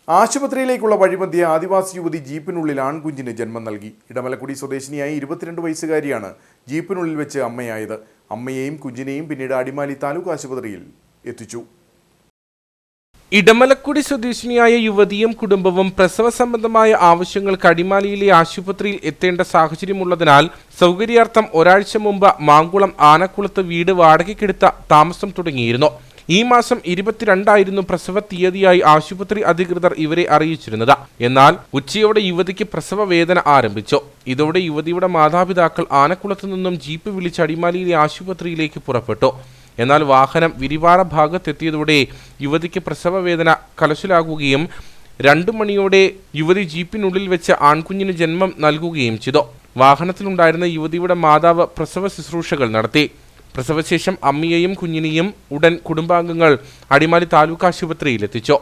ആശുപത്രിയിലേക്കുള്ള വഴിമധ്യേ ആദിവാസി യുവതി ജീപ്പിനുള്ളിൽ ആൺകുഞ്ഞിന് ജന്മം നൽകി. ഇടമലക്കുടി സ്വദേശിനിയായ 22 വയസ്സുകാരിയാണ് ജീപ്പിനുള്ളിൽ വെച്ച് അമ്മയായത്. അമ്മയെയും കുഞ്ഞിനെയും പിന്നീട് അടിമാലി താലൂക്ക് ആശുപത്രിയിൽ എത്തിച്ചു. ഇടമലക്കുടി സ്വദേശിനിയായ യുവതിയും കുടുംബവും പ്രസവ സംബന്ധമായ ആവശ്യങ്ങൾക്ക് അടിമാലിയിലെ ആശുപത്രിയിൽ എത്തേണ്ട സാഹചര്യമുള്ളതിനാൽ സൗകര്യാർത്ഥം ഒരാഴ്ച മുമ്പ് മാങ്കുളം ആനക്കുളത്ത് വീട് വാടകയ്ക്കെടുത്ത താമസം തുടങ്ങിയിരുന്നു. ഈ മാസം 22 പ്രസവ തീയതിയായി ആശുപത്രി അധികൃതർ ഇവരെ അറിയിച്ചിരുന്നത്. എന്നാൽ ഉച്ചയോടെ യുവതിക്ക് പ്രസവ വേദന ആരംഭിച്ചു. ഇതോടെ യുവതിയുടെ മാതാപിതാക്കൾ ആനക്കുളത്തു നിന്നും ജീപ്പ് വിളിച്ച് അടിമാലിയിലെ ആശുപത്രിയിലേക്ക് പുറപ്പെട്ടു. എന്നാൽ വാഹനം വിരിവാറ ഭാഗത്തെത്തിയതോടെ യുവതിക്ക് പ്രസവ വേദന കലശലാകുകയും 2 മണിയോടെ യുവതി ജീപ്പിനുള്ളിൽ വെച്ച് ആൺകുഞ്ഞിന് ജന്മം നൽകുകയും ചെയ്തു. വാഹനത്തിലുണ്ടായിരുന്ന യുവതിയുടെ മാതാവ് പ്രസവ ശുശ്രൂഷകൾ നടത്തി. പ്രസവശേഷം അമ്മയെയും കുഞ്ഞിനെയും ഉടൻ കുടുംബാംഗങ്ങൾ അടിമാലി താലൂക്ക് ആശുപത്രിയിൽ എത്തിച്ചു.